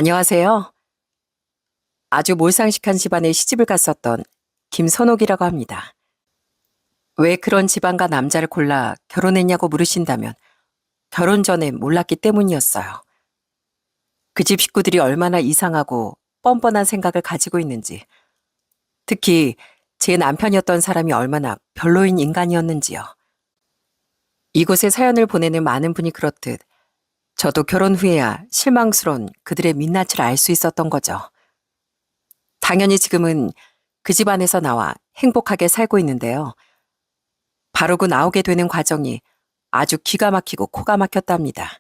안녕하세요. 아주 몰상식한 집안에 시집을 갔었던 김선옥이라고 합니다. 왜 그런 집안과 남자를 골라 결혼했냐고 물으신다면 결혼 전에 몰랐기 때문이었어요. 그 집 식구들이 얼마나 이상하고 뻔뻔한 생각을 가지고 있는지, 특히 제 남편이었던 사람이 얼마나 별로인 인간이었는지요. 이곳에 사연을 보내는 많은 분이 그렇듯 저도 결혼 후에야 실망스러운 그들의 민낯을 알 수 있었던 거죠. 당연히 지금은 그 집안에서 나와 행복하게 살고 있는데요. 바로 그 나오게 되는 과정이 아주 기가 막히고 코가 막혔답니다.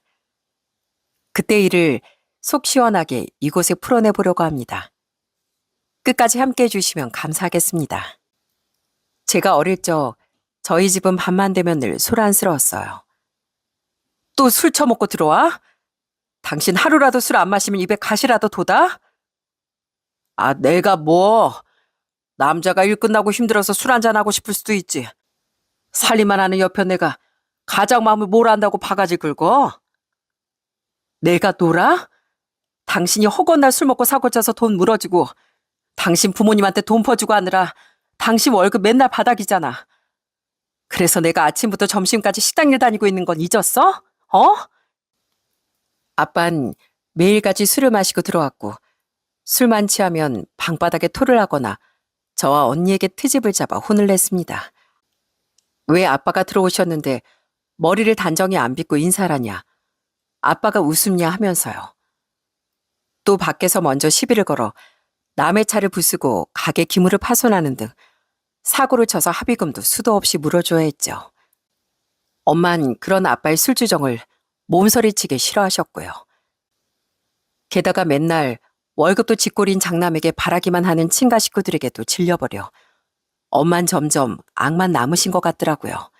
그때 일을 속 시원하게 이곳에 풀어내 보려고 합니다. 끝까지 함께 해주시면 감사하겠습니다. 제가 어릴 적 저희 집은 밤만 되면 늘 소란스러웠어요. 또 술 처먹고 들어와? 당신 하루라도 술 안 마시면 입에 가시라도 돋아? 아, 내가 뭐? 남자가 일 끝나고 힘들어서 술 한잔하고 싶을 수도 있지. 살림만 하는 옆에 내가 가장 마음을 뭘 안다고 바가지 긁어? 내가 놀아? 당신이 허구한 날 술 먹고 사고 쳐서 돈 물어주고 당신 부모님한테 돈 퍼주고 하느라 당신 월급 맨날 바닥이잖아. 그래서 내가 아침부터 점심까지 식당 일 다니고 있는 건 잊었어? 어? 아빤 매일같이 술을 마시고 들어왔고 술만 취하면 방바닥에 토를 하거나 저와 언니에게 트집을 잡아 혼을 냈습니다. 왜 아빠가 들어오셨는데 머리를 단정히 안 빗고 인사를 하냐. 아빠가 웃음냐 하면서요. 또 밖에서 먼저 시비를 걸어 남의 차를 부수고 가게 기물을 파손하는 등 사고를 쳐서 합의금도 수도 없이 물어줘야 했죠. 엄만 그런 아빠의 술주정을 몸서리치게 싫어하셨고요. 게다가 맨날 월급도 쥐꼬린 장남에게 바라기만 하는 친가 식구들에게도 질려버려 엄만 점점 악만 남으신 것 같더라고요.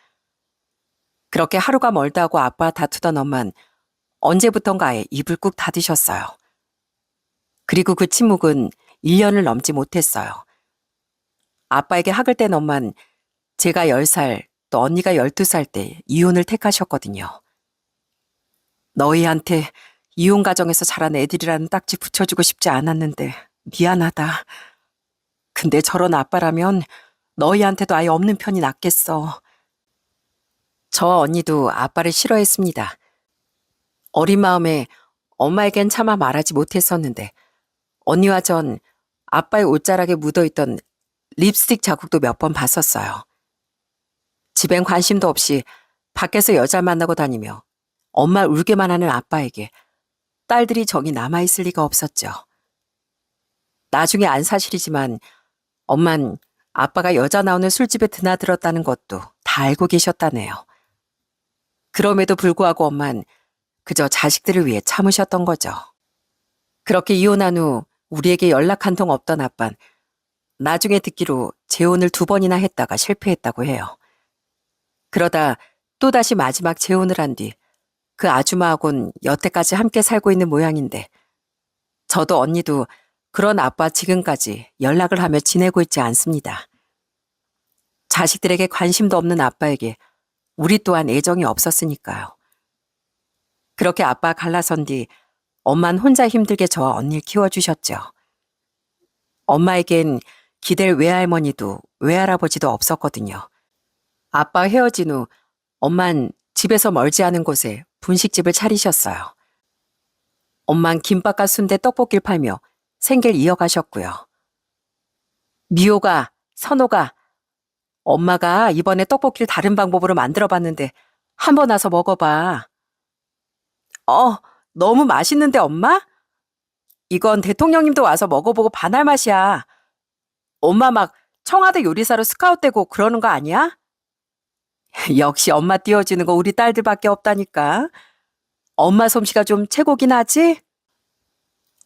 그렇게 하루가 멀다 하고 아빠 다투던 엄만 언제부턴가에 입을 꾹 닫으셨어요. 그리고 그 침묵은 1년을 넘지 못했어요. 아빠에게 학을 뗀 엄만 제가 10살 또 언니가 12살 때 이혼을 택하셨거든요. 너희한테 이혼 가정에서 자란 애들이라는 딱지 붙여주고 싶지 않았는데 미안하다. 근데 저런 아빠라면 너희한테도 아예 없는 편이 낫겠어. 저와 언니도 아빠를 싫어했습니다. 어린 마음에 엄마에겐 차마 말하지 못했었는데 언니와 전 아빠의 옷자락에 묻어있던 립스틱 자국도 몇 번 봤었어요. 집엔 관심도 없이 밖에서 여자 만나고 다니며 엄마 울게만 하는 아빠에게 딸들이 정이 남아있을 리가 없었죠. 나중에 안 사실이지만 엄만 아빠가 여자 나오는 술집에 드나들었다는 것도 다 알고 계셨다네요. 그럼에도 불구하고 엄만 그저 자식들을 위해 참으셨던 거죠. 그렇게 이혼한 후 우리에게 연락 한 통 없던 아빤 나중에 듣기로 재혼을 2번이나 했다가 실패했다고 해요. 그러다 또다시 마지막 재혼을 한 뒤 그 아주마하곤 여태까지 함께 살고 있는 모양인데 저도 언니도 그런 아빠 지금까지 연락을 하며 지내고 있지 않습니다. 자식들에게 관심도 없는 아빠에게 우리 또한 애정이 없었으니까요. 그렇게 아빠 갈라선 뒤 엄만 혼자 힘들게 저와 언니를 키워주셨죠. 엄마에겐 기댈 외할머니도 외할아버지도 없었거든요. 아빠 헤어진 후 엄만 집에서 멀지 않은 곳에 분식집을 차리셨어요. 엄만 김밥과 순대 떡볶이를 팔며 생계를 이어가셨고요. 미호가, 선호가, 엄마가 이번에 떡볶이를 다른 방법으로 만들어봤는데 한번 와서 먹어봐. 너무 맛있는데 엄마? 이건 대통령님도 와서 먹어보고 반할 맛이야. 엄마 막 청와대 요리사로 스카웃되고 그러는 거 아니야? 역시 엄마 띄워주는 거 우리 딸들밖에 없다니까. 엄마 솜씨가 좀 최고긴 하지?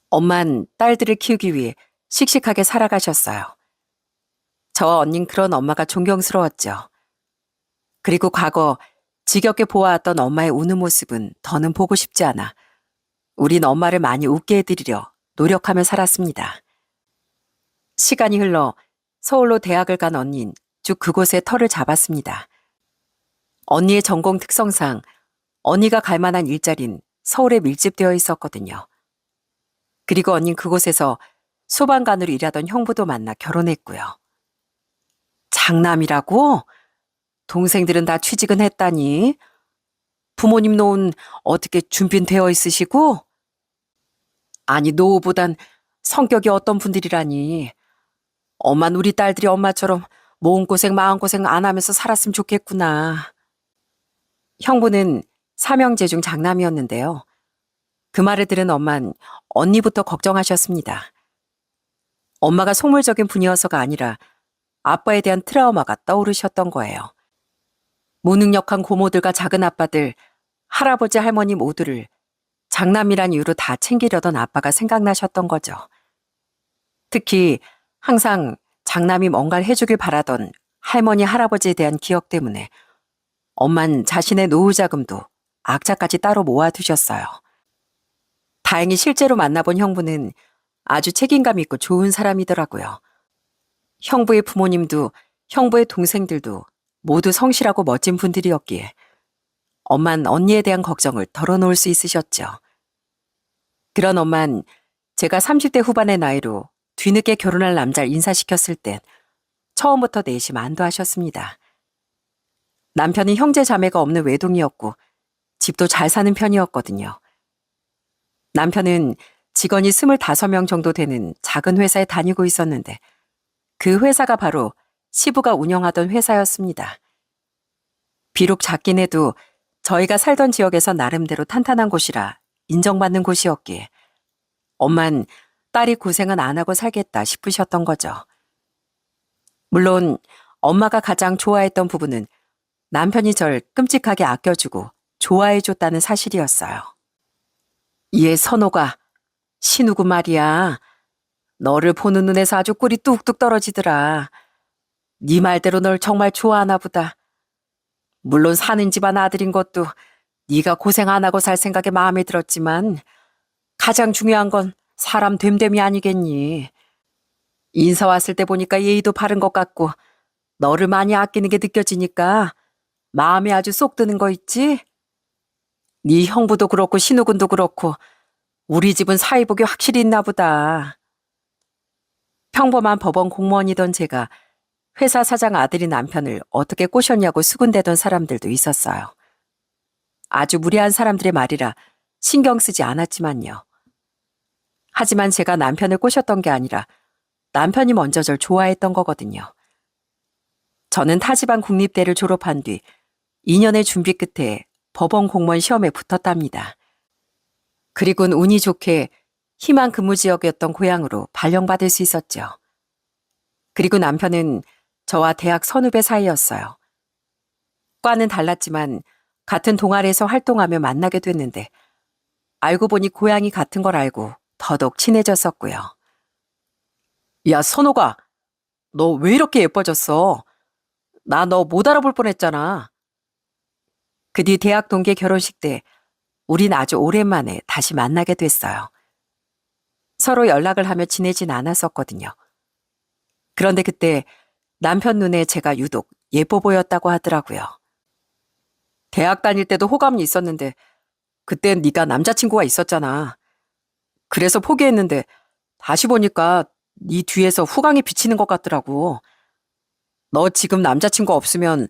엄만 딸들을 키우기 위해 씩씩하게 살아가셨어요. 저와 언닌 그런 엄마가 존경스러웠죠. 그리고 과거 지겹게 보아왔던 엄마의 우는 모습은 더는 보고 싶지 않아 우린 엄마를 많이 웃게 해드리려 노력하며 살았습니다. 시간이 흘러 서울로 대학을 간 언닌 쭉 그곳에 터를 잡았습니다. 언니의 전공 특성상 언니가 갈 만한 일자리는 서울에 밀집되어 있었거든요. 그리고 언닌 그곳에서 소방관으로 일하던 형부도 만나 결혼했고요. 장남이라고? 동생들은 다 취직은 했다니? 부모님 노은 어떻게 준비되어 있으시고? 아니, 노후보단 성격이 어떤 분들이라니. 엄만 우리 딸들이 엄마처럼 몸고생 마음고생 안 하면서 살았으면 좋겠구나. 형부는 삼형제 중 장남이었는데요. 그 말을 들은 엄만 언니부터 걱정하셨습니다. 엄마가 속물적인 분이어서가 아니라 아빠에 대한 트라우마가 떠오르셨던 거예요. 무능력한 고모들과 작은 아빠들, 할아버지 할머니 모두를 장남이란 이유로 다 챙기려던 아빠가 생각나셨던 거죠. 특히 항상 장남이 뭔가를 해주길 바라던 할머니 할아버지에 대한 기억 때문에 엄만 자신의 노후 자금도 악자까지 따로 모아두셨어요. 다행히 실제로 만나본 형부는 아주 책임감 있고 좋은 사람이더라고요. 형부의 부모님도 형부의 동생들도 모두 성실하고 멋진 분들이었기에 엄만 언니에 대한 걱정을 덜어놓을 수 있으셨죠. 그런 엄만 제가 30대 후반의 나이로 뒤늦게 결혼할 남자를 인사시켰을 땐 처음부터 내심 안도하셨습니다. 남편이 형제 자매가 없는 외동이었고 집도 잘 사는 편이었거든요. 남편은 직원이 25명 정도 되는 작은 회사에 다니고 있었는데 그 회사가 바로 시부가 운영하던 회사였습니다. 비록 작긴 해도 저희가 살던 지역에서 나름대로 탄탄한 곳이라 인정받는 곳이었기에 엄만 딸이 고생은 안 하고 살겠다 싶으셨던 거죠. 물론 엄마가 가장 좋아했던 부분은 남편이 절 끔찍하게 아껴주고 좋아해줬다는 사실이었어요. 얘 선호가 신우구 말이야. 너를 보는 눈에서 아주 꿀이 뚝뚝 떨어지더라. 네 말대로 널 정말 좋아하나 보다. 물론 사는 집안 아들인 것도 네가 고생 안 하고 살 생각에 마음에 들었지만 가장 중요한 건 사람 됨됨이 아니겠니. 인사 왔을 때 보니까 예의도 바른 것 같고 너를 많이 아끼는 게 느껴지니까 마음에 아주 쏙 드는 거 있지? 네 형부도 그렇고 신우군도 그렇고 우리 집은 사회복이 확실히 있나 보다. 평범한 법원 공무원이던 제가 회사 사장 아들인 남편을 어떻게 꼬셨냐고 수군대던 사람들도 있었어요. 아주 무례한 사람들의 말이라 신경 쓰지 않았지만요. 하지만 제가 남편을 꼬셨던 게 아니라 남편이 먼저 절 좋아했던 거거든요. 저는 타지방 국립대를 졸업한 뒤 2년의 준비 끝에 법원 공무원 시험에 붙었답니다. 그리고는 운이 좋게 희망 근무 지역이었던 고향으로 발령받을 수 있었죠. 그리고 남편은 저와 대학 선후배 사이였어요. 과는 달랐지만 같은 동아리에서 활동하며 만나게 됐는데 알고 보니 고향이 같은 걸 알고 더더욱 친해졌었고요. 야, 선호가, 너 왜 이렇게 예뻐졌어? 나 너 못 알아볼 뻔했잖아. 그 뒤 대학 동기 결혼식 때 우린 아주 오랜만에 다시 만나게 됐어요. 서로 연락을 하며 지내진 않았었거든요. 그런데 그때 남편 눈에 제가 유독 예뻐 보였다고 하더라고요. 대학 다닐 때도 호감이 있었는데 그땐 네가 남자친구가 있었잖아. 그래서 포기했는데 다시 보니까 네 뒤에서 후광이 비치는 것 같더라고. 너 지금 남자친구 없으면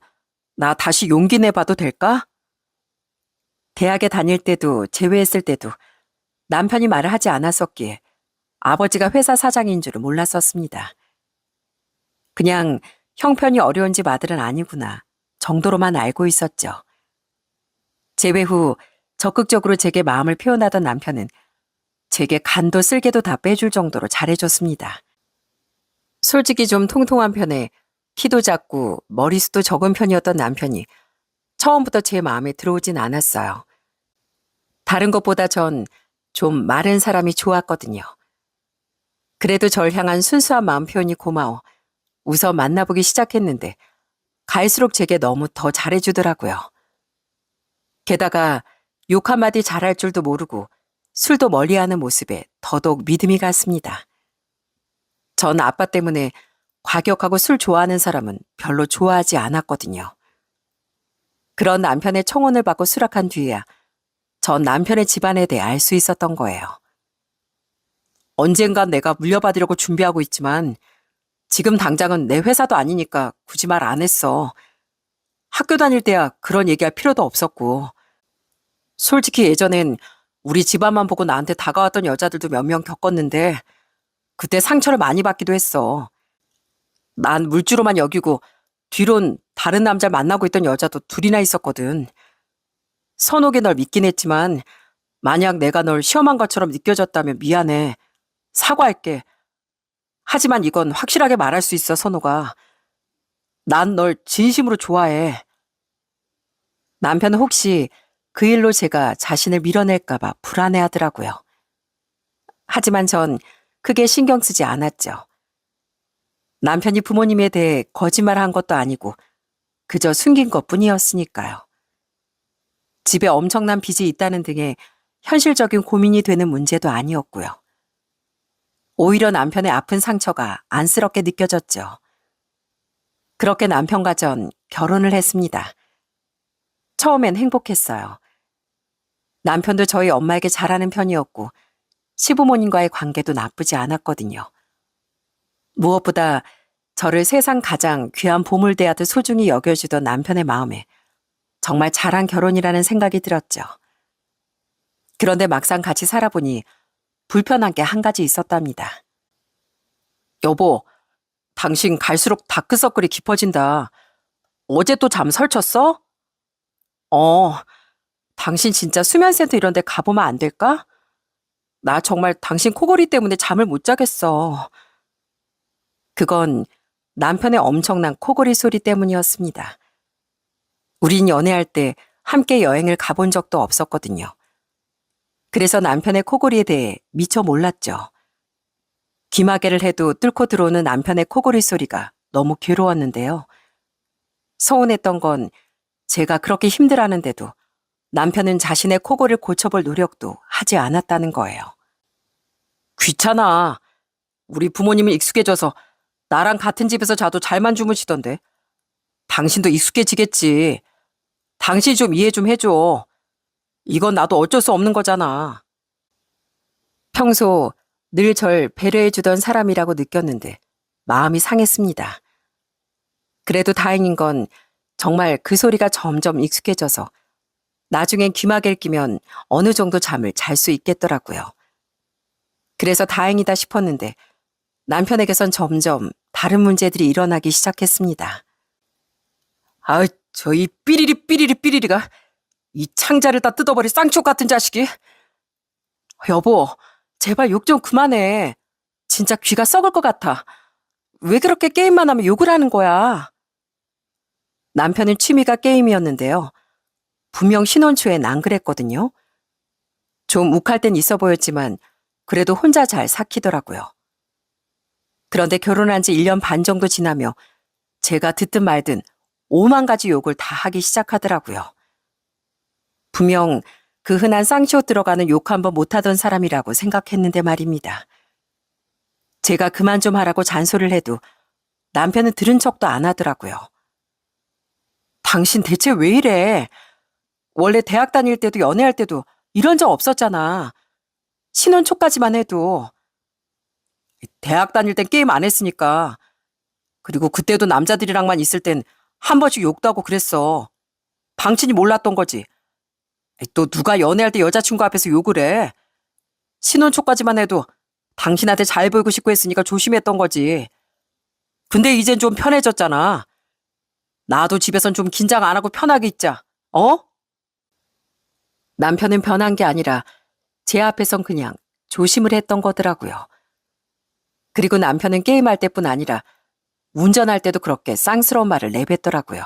나 다시 용기 내봐도 될까? 대학에 다닐 때도 제외했을 때도 남편이 말을 하지 않았었기에 아버지가 회사 사장인 줄은 몰랐었습니다. 그냥 형편이 어려운 집 아들은 아니구나 정도로만 알고 있었죠. 재회 후 적극적으로 제게 마음을 표현하던 남편은 제게 간도 쓸개도 다 빼줄 정도로 잘해줬습니다. 솔직히 좀 통통한 편에 키도 작고 머리숱도 적은 편이었던 남편이 처음부터 제 마음에 들어오진 않았어요. 다른 것보다 전 좀 마른 사람이 좋았거든요. 그래도 절 향한 순수한 마음 표현이 고마워 우선 만나보기 시작했는데 갈수록 제게 너무 더 잘해주더라고요. 게다가 욕 한마디 잘할 줄도 모르고 술도 멀리하는 모습에 더더욱 믿음이 갔습니다. 전 아빠 때문에 과격하고 술 좋아하는 사람은 별로 좋아하지 않았거든요. 그런 남편의 청혼을 받고 수락한 뒤에야 전 남편의 집안에 대해 알 수 있었던 거예요. 언젠간 내가 물려받으려고 준비하고 있지만 지금 당장은 내 회사도 아니니까 굳이 말 안 했어. 학교 다닐 때야 그런 얘기할 필요도 없었고. 솔직히 예전엔 우리 집안만 보고 나한테 다가왔던 여자들도 몇 명 겪었는데 그때 상처를 많이 받기도 했어. 난 물주로만 여기고 뒤론 다른 남자를 만나고 있던 여자도 둘이나 있었거든. 선옥이 널 믿긴 했지만 만약 내가 널 시험한 것처럼 느껴졌다면 미안해. 사과할게. 하지만 이건 확실하게 말할 수 있어, 선호가. 난 널 진심으로 좋아해. 남편은 혹시 그 일로 제가 자신을 밀어낼까봐 불안해하더라고요. 하지만 전 크게 신경 쓰지 않았죠. 남편이 부모님에 대해 거짓말한 것도 아니고 그저 숨긴 것뿐이었으니까요. 집에 엄청난 빚이 있다는 등의 현실적인 고민이 되는 문제도 아니었고요. 오히려 남편의 아픈 상처가 안쓰럽게 느껴졌죠. 그렇게 남편과 전 결혼을 했습니다. 처음엔 행복했어요. 남편도 저희 엄마에게 잘하는 편이었고 시부모님과의 관계도 나쁘지 않았거든요. 무엇보다 저를 세상 가장 귀한 보물 대하듯 소중히 여겨주던 남편의 마음에 정말 잘한 결혼이라는 생각이 들었죠. 그런데 막상 같이 살아보니 불편한 게 한 가지 있었답니다. 여보, 당신 갈수록 다크서클이 깊어진다. 어제 또 잠 설쳤어? 어, 당신 진짜 수면센터 이런 데 가보면 안 될까? 나 정말 당신 코골이 때문에 잠을 못 자겠어. 그건 남편의 엄청난 코골이 소리 때문이었습니다. 우린 연애할 때 함께 여행을 가본 적도 없었거든요. 그래서 남편의 코골이에 대해 미처 몰랐죠. 귀마개를 해도 뚫고 들어오는 남편의 코골이 소리가 너무 괴로웠는데요. 서운했던 건 제가 그렇게 힘들어하는데도 남편은 자신의 코골이를 고쳐볼 노력도 하지 않았다는 거예요. 귀찮아. 우리 부모님은 익숙해져서 나랑 같은 집에서 자도 잘만 주무시던데. 당신도 익숙해지겠지. 당신이 좀 이해 좀 해줘. 이건 나도 어쩔 수 없는 거잖아. 평소 늘 절 배려해주던 사람이라고 느꼈는데 마음이 상했습니다. 그래도 다행인 건 정말 그 소리가 점점 익숙해져서 나중엔 귀마개를 끼면 어느 정도 잠을 잘 수 있겠더라고요. 그래서 다행이다 싶었는데 남편에게선 점점 다른 문제들이 일어나기 시작했습니다. 아, 저 이 삐리리 삐리리 삐리리가 이 창자를 다 뜯어버릴 쌍쪽 같은 자식이. 여보, 제발 욕 좀 그만해. 진짜 귀가 썩을 것 같아. 왜 그렇게 게임만 하면 욕을 하는 거야? 남편은 취미가 게임이었는데요. 분명 신혼 초엔 안 그랬거든요. 좀 욱할 땐 있어 보였지만 그래도 혼자 잘 삭히더라고요. 그런데 결혼한 지 1년 반 정도 지나며 제가 듣든 말든 5만 가지 욕을 다 하기 시작하더라고요. 분명 그 흔한 쌍시옷 들어가는 욕 한 번 못하던 사람이라고 생각했는데 말입니다. 제가 그만 좀 하라고 잔소리를 해도 남편은 들은 척도 안 하더라고요. 당신 대체 왜 이래? 원래 대학 다닐 때도 연애할 때도 이런 적 없었잖아. 신혼 초까지만 해도. 대학 다닐 땐 게임 안 했으니까. 그리고 그때도 남자들이랑만 있을 땐 한 번씩 욕도 하고 그랬어. 방친이 몰랐던 거지. 또 누가 연애할 때 여자친구 앞에서 욕을 해. 신혼 초까지만 해도 당신한테 잘 보이고 싶고 했으니까 조심했던 거지. 근데 이젠 좀 편해졌잖아. 나도 집에선 좀 긴장 안 하고 편하게 있자. 어? 남편은 변한 게 아니라 제 앞에선 그냥 조심을 했던 거더라고요. 그리고 남편은 게임할 때뿐 아니라 운전할 때도 그렇게 쌍스러운 말을 내뱉더라고요.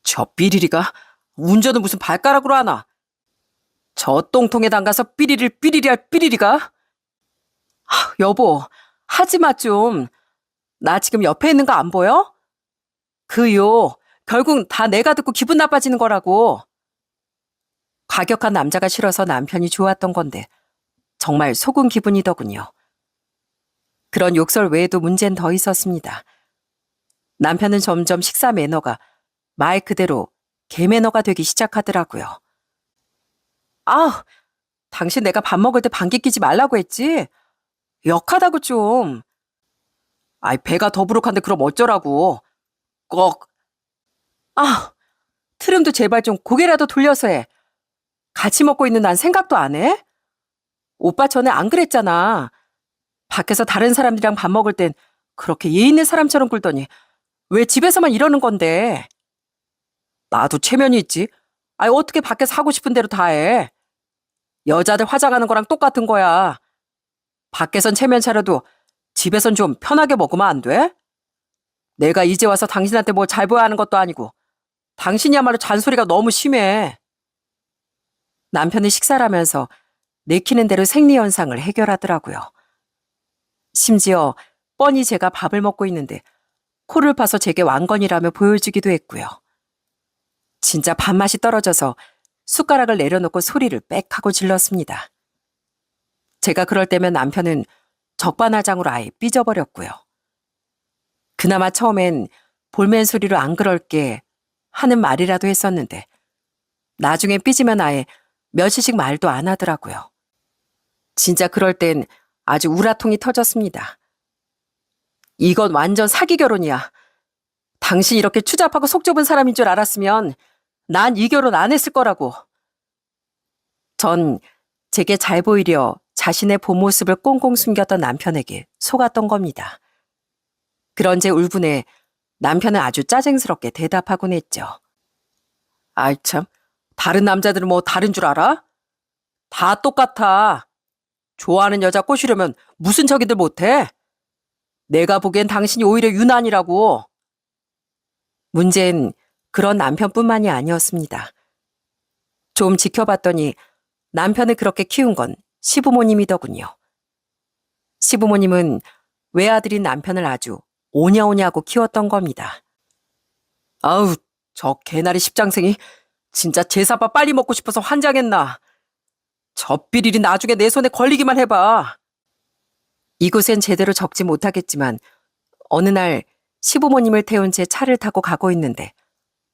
저 삐리리가 운전은 무슨 발가락으로 하나? 저 똥통에 담가서 삐리리 할 삐리리가? 여보, 하지마 좀. 나 지금 옆에 있는 거 안 보여? 결국 다 내가 듣고 기분 나빠지는 거라고. 과격한 남자가 싫어서 남편이 좋았던 건데 정말 속은 기분이더군요. 그런 욕설 외에도 문제는 더 있었습니다. 남편은 점점 식사 매너가 말 그대로 개매너가 되기 시작하더라고요. 아, 당신 내가 밥 먹을 때 방귀 끼지 말라고 했지? 역하다고 좀. 아이, 배가 더부룩한데 그럼 어쩌라고. 꼭. 아, 트름도 제발 좀 고개라도 돌려서 해. 같이 먹고 있는 난 생각도 안 해? 오빠 전에 안 그랬잖아. 밖에서 다른 사람들이랑 밥 먹을 땐 그렇게 예 있는 사람처럼 굴더니 왜 집에서만 이러는 건데? 나도 체면이 있지. 아이, 어떻게 밖에서 하고 싶은 대로 다 해. 여자들 화장하는 거랑 똑같은 거야. 밖에선 체면 차려도 집에선 좀 편하게 먹으면 안 돼? 내가 이제 와서 당신한테 뭘 잘 보여야 하는 것도 아니고 당신이야말로 잔소리가 너무 심해. 남편이 식사를 하면서 내키는 대로 생리현상을 해결하더라고요. 심지어 뻔히 제가 밥을 먹고 있는데 코를 파서 제게 왕건이라며 보여주기도 했고요. 진짜 밥맛이 떨어져서 숟가락을 내려놓고 소리를 빽 하고 질렀습니다. 제가 그럴 때면 남편은 적반하장으로 아예 삐져버렸고요. 그나마 처음엔 볼멘 소리로 안 그럴게 하는 말이라도 했었는데 나중엔 삐지면 아예 며칠씩 말도 안 하더라고요. 진짜 그럴 땐 아주 우라통이 터졌습니다. 이건 완전 사기 결혼이야. 당신 이렇게 추잡하고 속 좁은 사람인 줄 알았으면 난 이 결혼 안 했을 거라고. 전 제게 잘 보이려 자신의 본 모습을 꽁꽁 숨겼던 남편에게 속았던 겁니다. 그런 제 울분에 남편은 아주 짜증스럽게 대답하곤 했죠. 아이 참, 다른 남자들은 뭐 다른 줄 알아? 다 똑같아. 좋아하는 여자 꼬시려면 무슨 척이들 못해? 내가 보기엔 당신이 오히려 유난이라고. 문제는 그런 남편뿐만이 아니었습니다. 좀 지켜봤더니 남편을 그렇게 키운 건 시부모님이더군요. 시부모님은 외아들인 남편을 아주 오냐오냐하고 키웠던 겁니다. 아우, 저 개나리 십장생이 진짜 제사밥 빨리 먹고 싶어서 환장했나. 저 비릴이 나중에 내 손에 걸리기만 해봐. 이곳엔 제대로 적지 못하겠지만 어느 날 시부모님을 태운 제 차를 타고 가고 있는데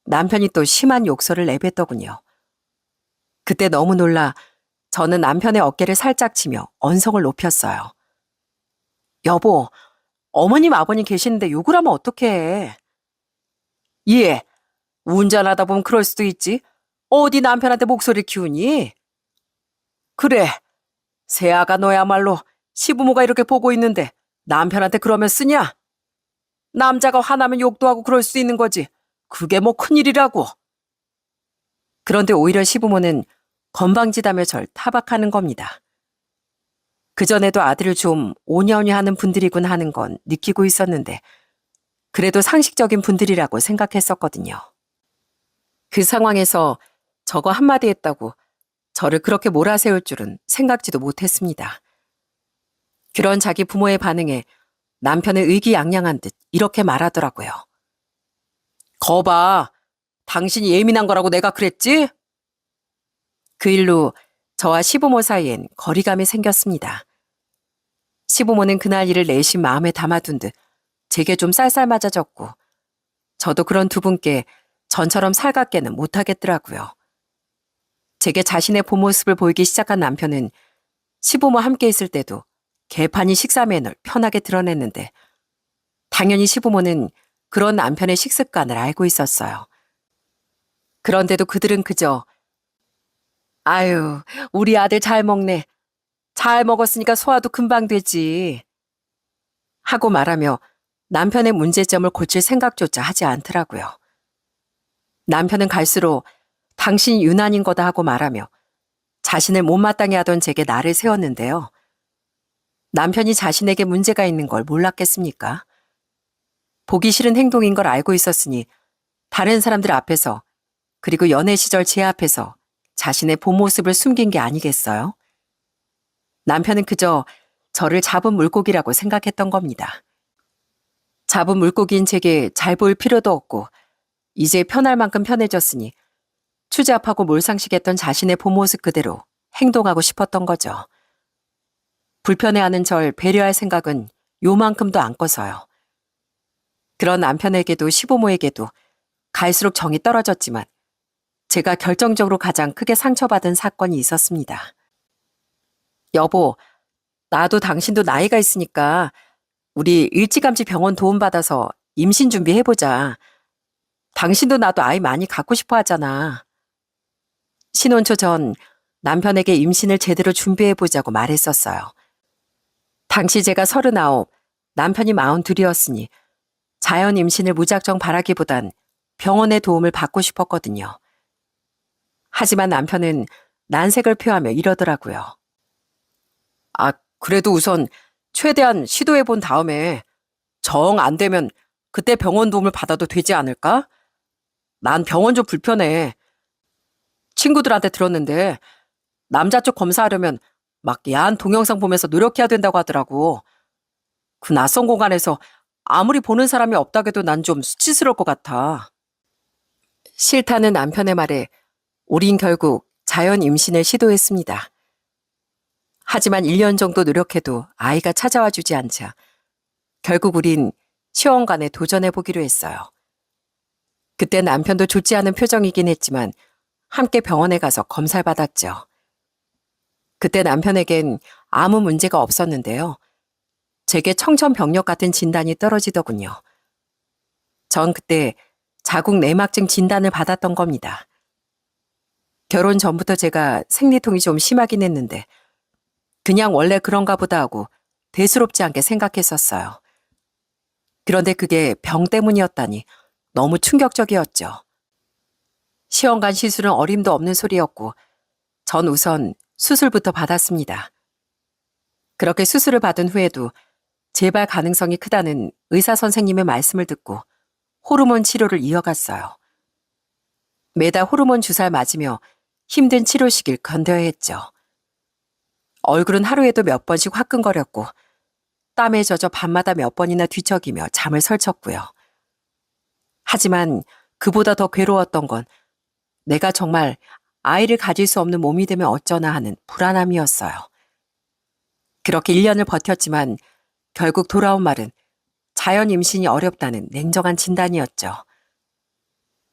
남편이 또 심한 욕설을 내뱉더군요. 그때 너무 놀라 저는 남편의 어깨를 살짝 치며 언성을 높였어요. 여보, 어머님 아버님 계시는데 욕을 하면 어떡해. 예, 운전하다 보면 그럴 수도 있지. 어디 남편한테 목소리를 키우니? 그래, 새아가 너야말로 시부모가 이렇게 보고 있는데 남편한테 그러면 쓰냐? 남자가 화나면 욕도 하고 그럴 수 있는 거지. 그게 뭐 큰일이라고. 그런데 오히려 시부모는 건방지다며 절 타박하는 겁니다. 그전에도 아들을 좀 오냐오냐하는 분들이군 하는 건 느끼고 있었는데 그래도 상식적인 분들이라고 생각했었거든요. 그 상황에서 저거 한마디 했다고 저를 그렇게 몰아세울 줄은 생각지도 못했습니다. 그런 자기 부모의 반응에 남편은 의기양양한 듯 이렇게 말하더라고요. 거봐, 당신이 예민한 거라고 내가 그랬지? 그 일로 저와 시부모 사이엔 거리감이 생겼습니다. 시부모는 그날 일을 내심 마음에 담아둔 듯 제게 좀 쌀쌀맞아졌고 저도 그런 두 분께 전처럼 살갑게는 못하겠더라고요. 제게 자신의 본 모습을 보이기 시작한 남편은 시부모 함께 있을 때도 개판이 식사 매너를 편하게 드러냈는데 당연히 시부모는 그런 남편의 식습관을 알고 있었어요. 그런데도 그들은 그저 아유, 우리 아들 잘 먹네. 잘 먹었으니까 소화도 금방 되지. 하고 말하며 남편의 문제점을 고칠 생각조차 하지 않더라고요. 남편은 갈수록 당신이 유난인 거다 하고 말하며 자신을 못마땅해 하던 제게 날을 세웠는데요. 남편이 자신에게 문제가 있는 걸 몰랐겠습니까? 보기 싫은 행동인 걸 알고 있었으니 다른 사람들 앞에서 그리고 연애 시절 제 앞에서 자신의 본 모습을 숨긴 게 아니겠어요? 남편은 그저 저를 잡은 물고기라고 생각했던 겁니다. 잡은 물고기인 제게 잘 보일 필요도 없고 이제 편할 만큼 편해졌으니 추잡하고 몰상식했던 자신의 본 모습 그대로 행동하고 싶었던 거죠. 불편해하는 절 배려할 생각은 요만큼도 안 꺼서요. 그런 남편에게도 시부모에게도 갈수록 정이 떨어졌지만 제가 결정적으로 가장 크게 상처받은 사건이 있었습니다. 여보, 나도 당신도 나이가 있으니까 우리 일찌감치 병원 도움받아서 임신 준비해보자. 당신도 나도 아이 많이 갖고 싶어 하잖아. 신혼 초 전 남편에게 임신을 제대로 준비해보자고 말했었어요. 당시 제가 39, 남편이 42이었으니 자연 임신을 무작정 바라기보단 병원의 도움을 받고 싶었거든요. 하지만 남편은 난색을 표하며 이러더라고요. 아, 그래도 우선 최대한 시도해본 다음에 정 안 되면 그때 병원 도움을 받아도 되지 않을까? 난 병원 좀 불편해. 친구들한테 들었는데 남자 쪽 검사하려면 막 야한 동영상 보면서 노력해야 된다고 하더라고. 그 낯선 공간에서 아무리 보는 사람이 없다고 해도 난 좀 수치스러울 것 같아. 싫다는 남편의 말에 우린 결국 자연 임신을 시도했습니다. 하지만 1년 정도 노력해도 아이가 찾아와 주지 않자 결국 우린 시험관에 도전해보기로 했어요. 그때 남편도 좋지 않은 표정이긴 했지만 함께 병원에 가서 검사를 받았죠. 그때 남편에겐 아무 문제가 없었는데요. 제게 청천벽력 같은 진단이 떨어지더군요. 전 그때 자궁 내막증 진단을 받았던 겁니다. 결혼 전부터 제가 생리통이 좀 심하긴 했는데 그냥 원래 그런가 보다 하고 대수롭지 않게 생각했었어요. 그런데 그게 병 때문이었다니 너무 충격적이었죠. 시험관 시술은 어림도 없는 소리였고 전 우선 수술부터 받았습니다. 그렇게 수술을 받은 후에도 재발 가능성이 크다는 의사 선생님의 말씀을 듣고 호르몬 치료를 이어갔어요. 매달 호르몬 주사를 맞으며 힘든 치료 시기를 견뎌야 했죠. 얼굴은 하루에도 몇 번씩 화끈거렸고 땀에 젖어 밤마다 몇 번이나 뒤척이며 잠을 설쳤고요. 하지만 그보다 더 괴로웠던 건 내가 정말 아이를 가질 수 없는 몸이 되면 어쩌나 하는 불안함이었어요. 그렇게 1년을 버텼지만 결국 돌아온 말은 자연 임신이 어렵다는 냉정한 진단이었죠.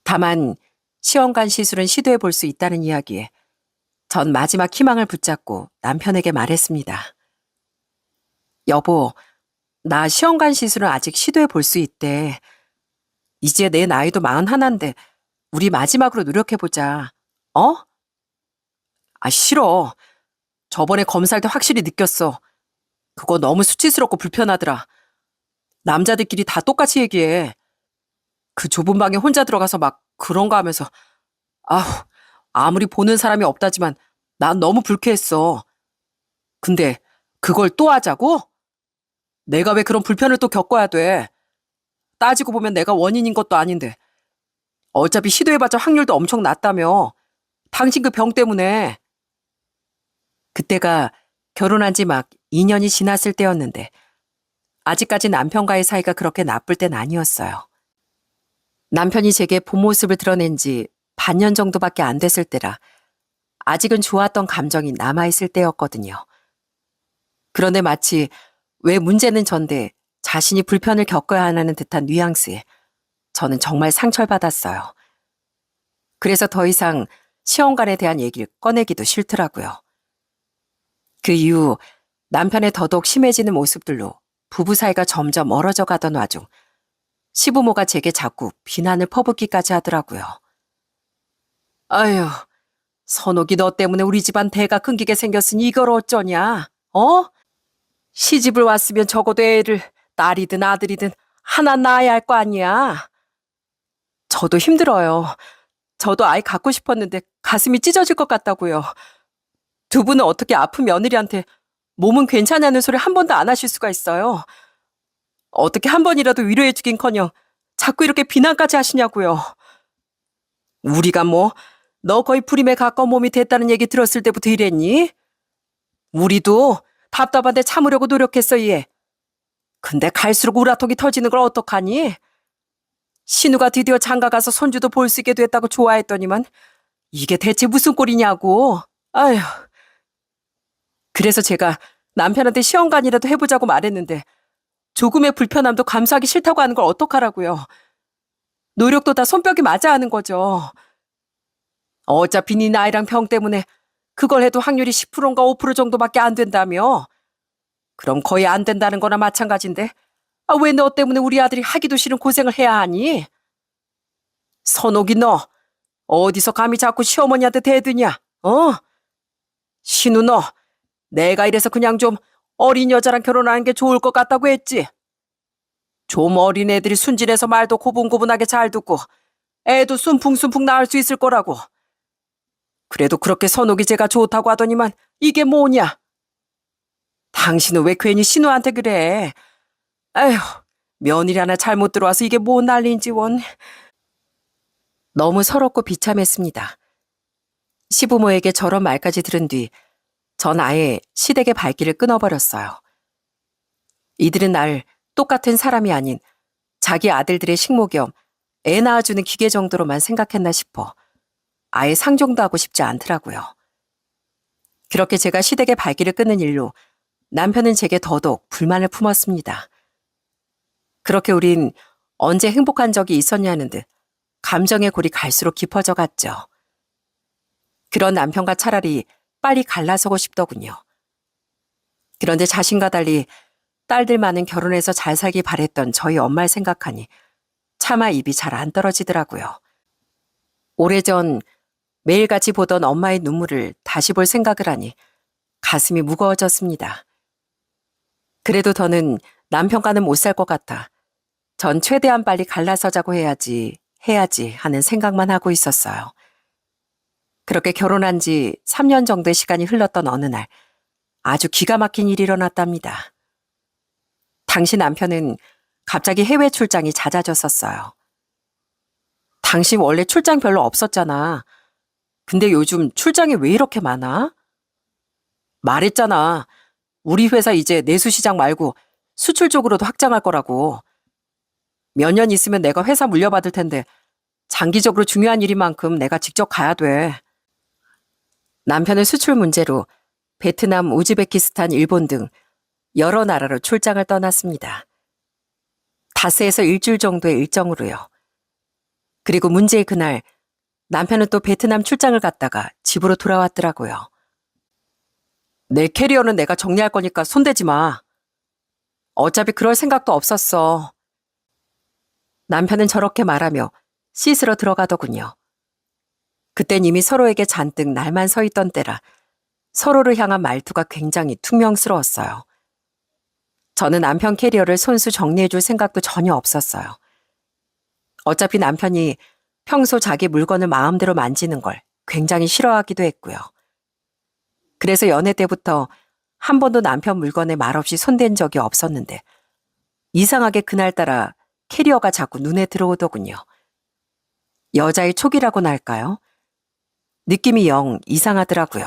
다만 시험관 시술은 시도해 볼 수 있다는 이야기에 전 마지막 희망을 붙잡고 남편에게 말했습니다. 여보, 나 시험관 시술은 아직 시도해 볼 수 있대. 이제 내 나이도 41인데 우리 마지막으로 노력해보자. 어? 아, 싫어. 저번에 검사할 때 확실히 느꼈어. 그거 너무 수치스럽고 불편하더라. 남자들끼리 다 똑같이 얘기해. 그 좁은 방에 혼자 들어가서 막 그런가 하면서 아우, 아무리 보는 사람이 없다지만 난 너무 불쾌했어. 근데 그걸 또 하자고? 내가 왜 그런 불편을 또 겪어야 돼? 따지고 보면 내가 원인인 것도 아닌데. 어차피 시도해봤자 확률도 엄청 낮다며. 당신 그 병 때문에. 그때가 결혼한 지 막 2년이 지났을 때였는데 아직까지 남편과의 사이가 그렇게 나쁠 땐 아니었어요. 남편이 제게 본 모습을 드러낸 지 반년 정도밖에 안 됐을 때라 아직은 좋았던 감정이 남아있을 때였거든요. 그런데 마치 왜 문제는 전데 자신이 불편을 겪어야 하는 듯한 뉘앙스에 저는 정말 상처를 받았어요. 그래서 더 이상 시험관에 대한 얘기를 꺼내기도 싫더라고요. 그 이후 남편의 더더욱 심해지는 모습들로 부부 사이가 점점 멀어져 가던 와중 시부모가 제게 자꾸 비난을 퍼붓기까지 하더라고요. 아휴, 선옥이 너 때문에 우리 집안 대가 끊기게 생겼으니 이걸 어쩌냐? 어? 시집을 왔으면 적어도 애를 딸이든 아들이든 하나 낳아야 할 거 아니야. 저도 힘들어요. 저도 아이 갖고 싶었는데 가슴이 찢어질 것 같다고요. 두 분은 어떻게 아픈 며느리한테 몸은 괜찮냐는 소리 한 번도 안 하실 수가 있어요. 어떻게 한 번이라도 위로해주긴커녕 자꾸 이렇게 비난까지 하시냐고요. 우리가 뭐 너 거의 불임에 가까운 몸이 됐다는 얘기 들었을 때부터 이랬니? 우리도 답답한데 참으려고 노력했어 얘. 근데 갈수록 우라통이 터지는 걸 어떡하니? 신우가 드디어 장가가서 손주도 볼 수 있게 됐다고 좋아했더니만 이게 대체 무슨 꼴이냐고. 아휴. 그래서 제가 남편한테 시험관이라도 해보자고 말했는데 조금의 불편함도 감수하기 싫다고 하는 걸 어떡하라고요. 노력도 다 손뼉이 맞아 하는 거죠. 어차피 네 나이랑 병 때문에 그걸 해도 확률이 10%인가 5% 정도밖에 안 된다며? 그럼 거의 안 된다는 거나 마찬가지인데 왜 너 때문에 우리 아들이 하기도 싫은 고생을 해야 하니? 선옥이 너 어디서 감히 자꾸 시어머니한테 대드냐? 신우 너 내가 이래서 그냥 좀 어린 여자랑 결혼하는 게 좋을 것 같다고 했지? 좀 어린 애들이 순진해서 말도 고분고분하게 잘 듣고 애도 순풍순풍 낳을 수 있을 거라고. 그래도 그렇게 선옥이 제가 좋다고 하더니만 이게 뭐냐? 당신은 왜 괜히 신우한테 그래? 아휴, 며느리 하나 잘못 들어와서 이게 뭔 난리인지 원. 너무 서럽고 비참했습니다. 시부모에게 저런 말까지 들은 뒤 전 아예 시댁의 발길을 끊어버렸어요. 이들은 날 똑같은 사람이 아닌 자기 아들들의 식모 겸 애 낳아주는 기계 정도로만 생각했나 싶어 아예 상종도 하고 싶지 않더라고요. 그렇게 제가 시댁의 발길을 끊는 일로 남편은 제게 더더욱 불만을 품었습니다. 그렇게 우린 언제 행복한 적이 있었냐는 듯 감정의 골이 갈수록 깊어져 갔죠. 그런 남편과 차라리 빨리 갈라서고 싶더군요. 그런데 자신과 달리 딸들만은 결혼해서 잘 살기 바랬던 저희 엄마를 생각하니 차마 입이 잘 안 떨어지더라고요. 오래전 매일같이 보던 엄마의 눈물을 다시 볼 생각을 하니 가슴이 무거워졌습니다. 그래도 더는 남편과는 못 살 것 같아 전 최대한 빨리 갈라서자고 해야지 하는 생각만 하고 있었어요. 그렇게 결혼한 지 3년 정도의 시간이 흘렀던 어느 날 아주 기가 막힌 일이 일어났답니다. 당시 남편은 갑자기 해외 출장이 잦아졌었어요. 당신 원래 출장 별로 없었잖아. 근데 요즘 출장이 왜 이렇게 많아? 말했잖아. 우리 회사 이제 내수 시장 말고 수출 쪽으로도 확장할 거라고. 몇 년 있으면 내가 회사 물려받을 텐데 장기적으로 중요한 일인 만큼 내가 직접 가야 돼. 남편은 수출 문제로 베트남, 우즈베키스탄, 일본 등 여러 나라로 출장을 떠났습니다. 닷새에서 일주일 정도의 일정으로요. 그리고 문제의 그날 남편은 또 베트남 출장을 갔다가 집으로 돌아왔더라고요. 내 캐리어는 내가 정리할 거니까 손대지 마. 어차피 그럴 생각도 없었어. 남편은 저렇게 말하며 씻으러 들어가더군요. 그땐 이미 서로에게 잔뜩 날만 서 있던 때라 서로를 향한 말투가 굉장히 퉁명스러웠어요. 저는 남편 캐리어를 손수 정리해줄 생각도 전혀 없었어요. 어차피 남편이 평소 자기 물건을 마음대로 만지는 걸 굉장히 싫어하기도 했고요. 그래서 연애 때부터 한 번도 남편 물건에 말없이 손댄 적이 없었는데 이상하게 그날따라 캐리어가 자꾸 눈에 들어오더군요. 여자의 촉이라고나 할까요? 느낌이 영 이상하더라고요.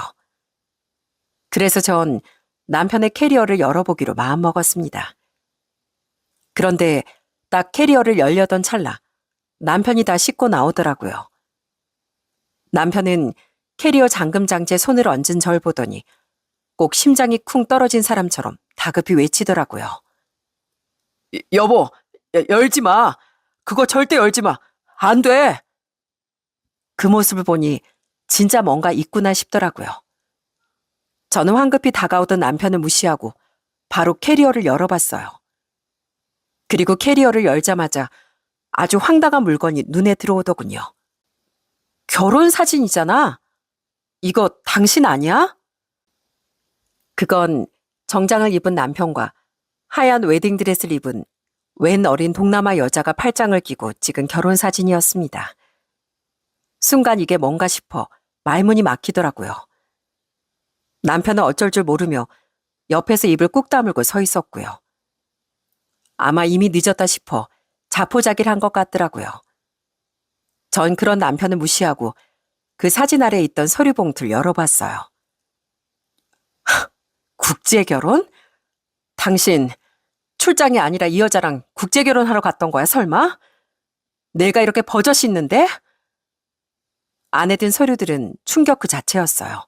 그래서 전 남편의 캐리어를 열어보기로 마음먹었습니다. 그런데 딱 캐리어를 열려던 찰나 남편이 다 씻고 나오더라고요. 남편은 캐리어 잠금장치에 손을 얹은 절 보더니 꼭 심장이 쿵 떨어진 사람처럼 다급히 외치더라고요. 여보, 열지 마. 그거 절대 열지 마. 안 돼. 그 모습을 보니 진짜 뭔가 있구나 싶더라고요. 저는 황급히 다가오던 남편을 무시하고 바로 캐리어를 열어봤어요. 그리고 캐리어를 열자마자 아주 황당한 물건이 눈에 들어오더군요. 결혼 사진이잖아. 이거 당신 아니야? 그건 정장을 입은 남편과 하얀 웨딩드레스를 입은 웬 어린 동남아 여자가 팔짱을 끼고 찍은 결혼 사진이었습니다. 순간 이게 뭔가 싶어 말문이 막히더라고요. 남편은 어쩔 줄 모르며 옆에서 입을 꾹 다물고 서 있었고요. 아마 이미 늦었다 싶어 자포자기를 한 것 같더라고요. 전 그런 남편을 무시하고 그 사진 아래에 있던 서류 봉투를 열어봤어요. 국제결혼? 당신 출장이 아니라 이 여자랑 국제결혼하러 갔던 거야 설마? 내가 이렇게 버젓이 있는데? 안에 든 서류들은 충격 그 자체였어요.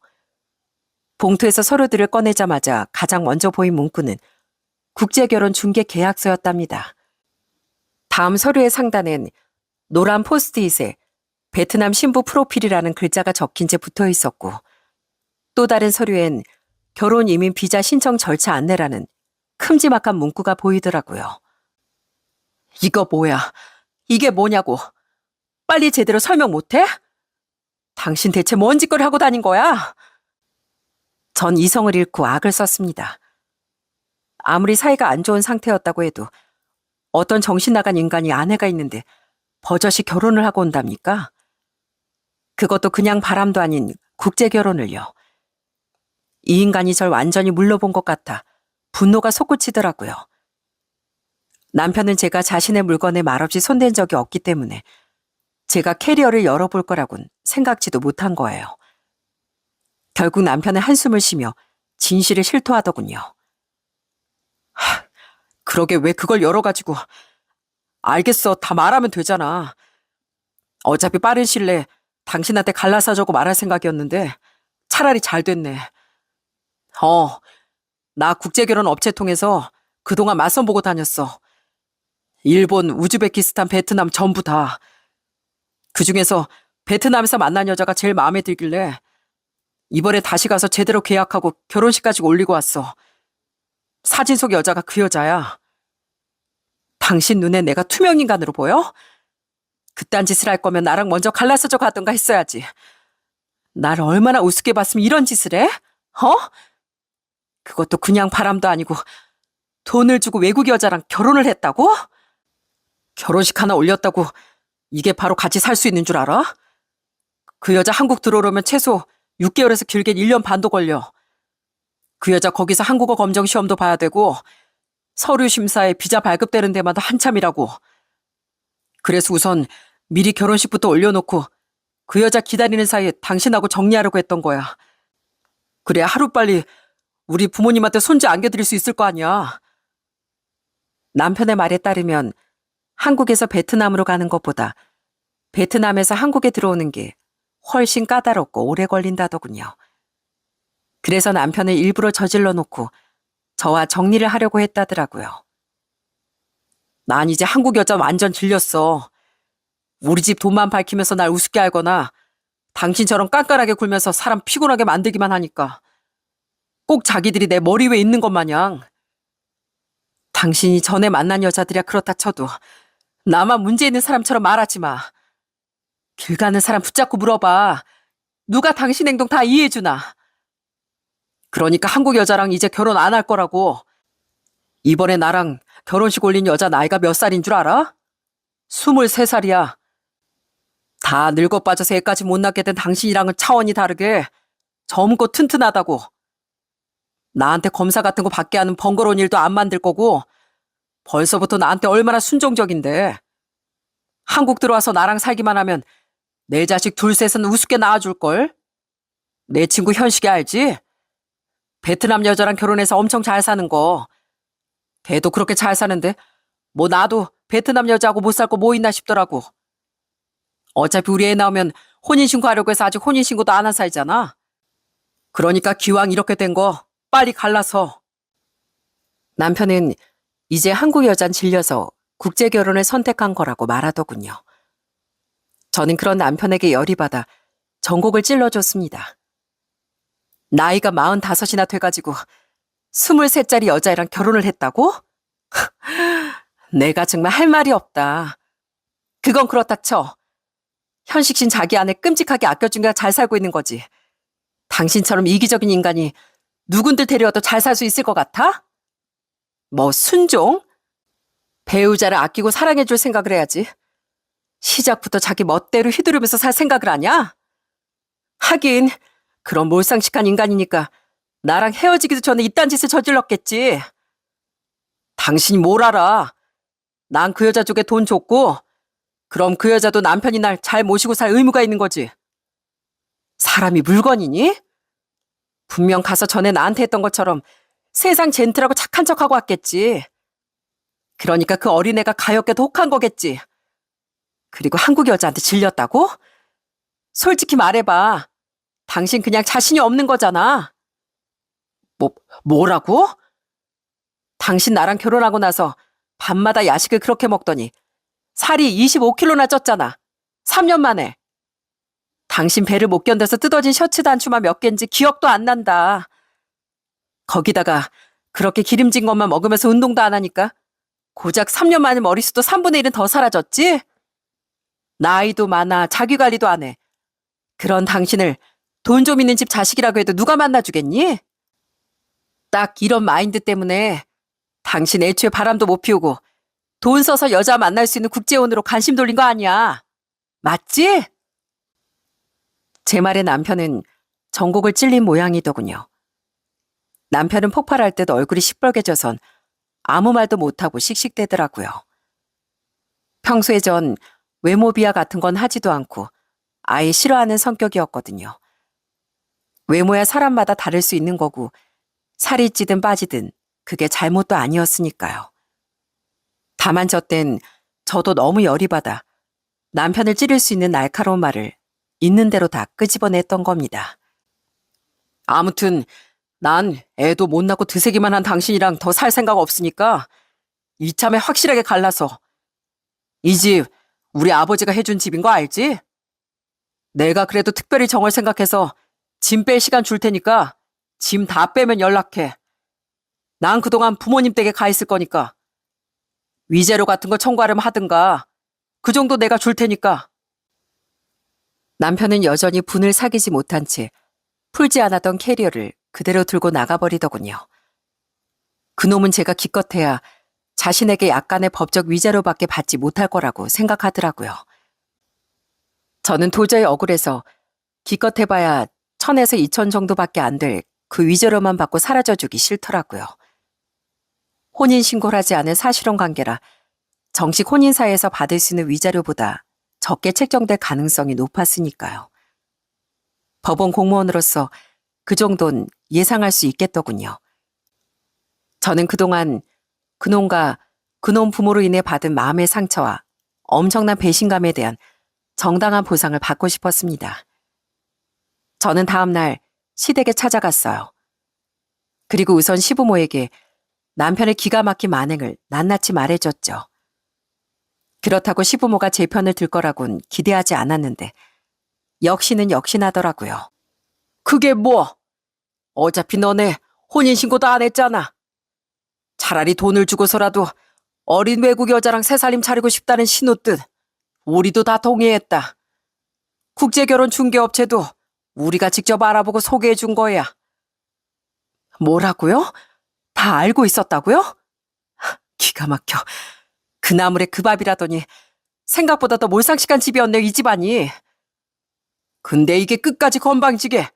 봉투에서 서류들을 꺼내자마자 가장 먼저 보인 문구는 국제결혼 중개 계약서였답니다. 다음 서류의 상단엔 노란 포스트잇에 베트남 신부 프로필이라는 글자가 적힌 채 붙어 있었고 또 다른 서류엔 결혼 이민 비자 신청 절차 안내라는 큼지막한 문구가 보이더라고요. 이거 뭐야? 이게 뭐냐고. 빨리 제대로 설명 못해? 당신 대체 뭔 짓거리 하고 다닌 거야? 전 이성을 잃고 악을 썼습니다. 아무리 사이가 안 좋은 상태였다고 해도 어떤 정신 나간 인간이 아내가 있는데 버젓이 결혼을 하고 온답니까? 그것도 그냥 바람도 아닌 국제 결혼을요. 이 인간이 절 완전히 물러본 것 같아 분노가 솟구치더라고요. 남편은 제가 자신의 물건에 말없이 손댄 적이 없기 때문에 제가 캐리어를 열어볼 거라곤 생각지도 못한 거예요. 결국 남편은 한숨을 쉬며 진실을 실토하더군요. 그러게 왜 그걸 열어가지고. 알겠어, 다 말하면 되잖아. 어차피 빠른 시일 내에 당신한테 갈라서자고 말할 생각이었는데 차라리 잘 됐네. 나 국제결혼 업체 통해서 그동안 맞선 보고 다녔어. 일본, 우즈베키스탄, 베트남 전부 다. 그중에서 베트남에서 만난 여자가 제일 마음에 들길래 이번에 다시 가서 제대로 계약하고 결혼식까지 올리고 왔어. 사진 속 여자가 그 여자야. 당신 눈에 내가 투명인간으로 보여? 그딴 짓을 할 거면 나랑 먼저 갈라서져 가던가 했어야지. 날 얼마나 우습게 봤으면 이런 짓을 해? 그것도 그냥 바람도 아니고 돈을 주고 외국 여자랑 결혼을 했다고? 결혼식 하나 올렸다고 이게 바로 같이 살 수 있는 줄 알아? 그 여자 한국 들어오려면 최소 6개월에서 길게 1년 반도 걸려. 그 여자 거기서 한국어 검정 시험도 봐야 되고 서류 심사에 비자 발급되는 데마다 한참이라고. 그래서 우선 미리 결혼식부터 올려놓고 그 여자 기다리는 사이에 당신하고 정리하려고 했던 거야. 그래야 하루빨리 우리 부모님한테 손주 안겨드릴 수 있을 거 아니야. 남편의 말에 따르면 한국에서 베트남으로 가는 것보다 베트남에서 한국에 들어오는 게 훨씬 까다롭고 오래 걸린다더군요. 그래서 남편을 일부러 저질러 놓고 저와 정리를 하려고 했다더라고요. 난 이제 한국 여자 완전 질렸어. 우리 집 돈만 밝히면서 날 우습게 알거나 당신처럼 깐깐하게 굴면서 사람 피곤하게 만들기만 하니까 꼭 자기들이 내 머리 위에 있는 것 마냥. 당신이 전에 만난 여자들이야 그렇다 쳐도 나만 문제 있는 사람처럼 말하지 마. 길 가는 사람 붙잡고 물어봐. 누가 당신 행동 다 이해해주나. 그러니까 한국 여자랑 이제 결혼 안 할 거라고. 이번에 나랑 결혼식 올린 여자 나이가 몇 살인 줄 알아? 23살이야. 다 늙어 빠져서 애까지 못 낳게 된 당신이랑은 차원이 다르게 젊고 튼튼하다고. 나한테 검사 같은 거 받게 하는 번거로운 일도 안 만들 거고 벌써부터 나한테 얼마나 순종적인데. 한국 들어와서 나랑 살기만 하면 내 자식 둘 셋은 우습게 낳아줄걸. 내 친구 현식이 알지? 베트남 여자랑 결혼해서 엄청 잘 사는 거. 걔도 그렇게 잘 사는데 뭐 나도 베트남 여자하고 못 살 거 뭐 있나 싶더라고. 어차피 우리 애 나오면 혼인신고 하려고 해서 아직 혼인신고도 안 한 사이잖아. 그러니까 기왕 이렇게 된 거 빨리 갈라서. 남편은 이제 한국 여잔 질려서 국제 결혼을 선택한 거라고 말하더군요. 저는 그런 남편에게 열이 받아 전곡을 찔러줬습니다. 나이가 45이나 돼가지고 23살짜리 여자애랑 결혼을 했다고? 내가 정말 할 말이 없다. 그건 그렇다 쳐. 현식 씨는 자기 아내 끔찍하게 아껴주니까 잘 살고 있는 거지. 당신처럼 이기적인 인간이 누군들 데려와도 잘 살 수 있을 것 같아? 뭐 순종? 배우자를 아끼고 사랑해줄 생각을 해야지. 시작부터 자기 멋대로 휘두르면서 살 생각을 하냐? 하긴 그런 몰상식한 인간이니까 나랑 헤어지기도 전에 이딴 짓을 저질렀겠지. 당신이 뭘 알아? 난 그 여자 쪽에 돈 줬고 그럼 그 여자도 남편이 날 잘 모시고 살 의무가 있는 거지. 사람이 물건이니? 분명 가서 전에 나한테 했던 것처럼 세상 젠틀하고 착한 척하고 왔겠지. 그러니까 그 어린애가 가엾게도 혹한 거겠지. 그리고 한국 여자한테 질렸다고? 솔직히 말해봐. 당신 그냥 자신이 없는 거잖아. 뭐라고? 당신 나랑 결혼하고 나서 밤마다 야식을 그렇게 먹더니 살이 25kg나 쪘잖아. 3년 만에. 당신 배를 못 견뎌서 뜯어진 셔츠 단추만 몇 개인지 기억도 안 난다. 거기다가 그렇게 기름진 것만 먹으면서 운동도 안 하니까 고작 3년 만에 머리숱도 3분의 1은 더 사라졌지? 나이도 많아, 자기관리도 안 해. 그런 당신을 돈 좀 있는 집 자식이라고 해도 누가 만나주겠니? 딱 이런 마인드 때문에 당신 애초에 바람도 못 피우고 돈 써서 여자 만날 수 있는 국제혼으로 관심 돌린 거 아니야. 맞지? 제 말에 남편은 전곡을 찔린 모양이더군요. 남편은 폭발할 듯 얼굴이 시뻘개져선 아무 말도 못하고 씩씩대더라고요. 평소에 전 외모 비하 같은 건 하지도 않고 아예 싫어하는 성격이었거든요. 외모야 사람마다 다를 수 있는 거고 살이 찌든 빠지든 그게 잘못도 아니었으니까요. 다만 저 땐 저도 너무 열이 받아 남편을 찌를 수 있는 날카로운 말을 있는 대로 다 끄집어냈던 겁니다. 아무튼 난 애도 못 낳고 드세기만 한 당신이랑 더 살 생각 없으니까 이참에 확실하게 갈라서 이 집 우리 아버지가 해준 집인 거 알지? 내가 그래도 특별히 정을 생각해서 짐 뺄 시간 줄 테니까 짐 다 빼면 연락해. 난 그동안 부모님 댁에 가 있을 거니까. 위자료 같은 거 청구하려면 하든가. 그 정도 내가 줄 테니까. 남편은 여전히 분을 사귀지 못한 채 풀지 않았던 캐리어를 그대로 들고 나가버리더군요. 그놈은 제가 기껏해야 자신에게 약간의 법적 위자료밖에 받지 못할 거라고 생각하더라고요. 저는 도저히 억울해서 기껏 해봐야 1,000에서 2,000 정도밖에 안 될 그 위자료만 받고 사라져주기 싫더라고요. 혼인신고를 하지 않은 사실혼 관계라 정식 혼인사에서 받을 수 있는 위자료보다 적게 책정될 가능성이 높았으니까요. 법원 공무원으로서 그 정도는 예상할 수 있겠더군요. 저는 그동안 그놈과 그놈 부모로 인해 받은 마음의 상처와 엄청난 배신감에 대한 정당한 보상을 받고 싶었습니다. 저는 다음 날 시댁에 찾아갔어요. 그리고 우선 시부모에게 남편의 기가 막힌 만행을 낱낱이 말해줬죠. 그렇다고 시부모가 제 편을 들 거라곤 기대하지 않았는데 역시는 역시나더라고요. 그게 뭐? 어차피 너네 혼인신고도 안 했잖아. 차라리 돈을 주고서라도 어린 외국 여자랑 새살림 차리고 싶다는 신호뜻 우리도 다 동의했다. 국제결혼 중개업체도 우리가 직접 알아보고 소개해 준 거야. 뭐라고요? 다 알고 있었다고요? 기가 막혀. 그 나물에 그 밥이라더니 생각보다 더 몰상식한 집이었네, 이 집안이. 근데 이게 끝까지 건방지게.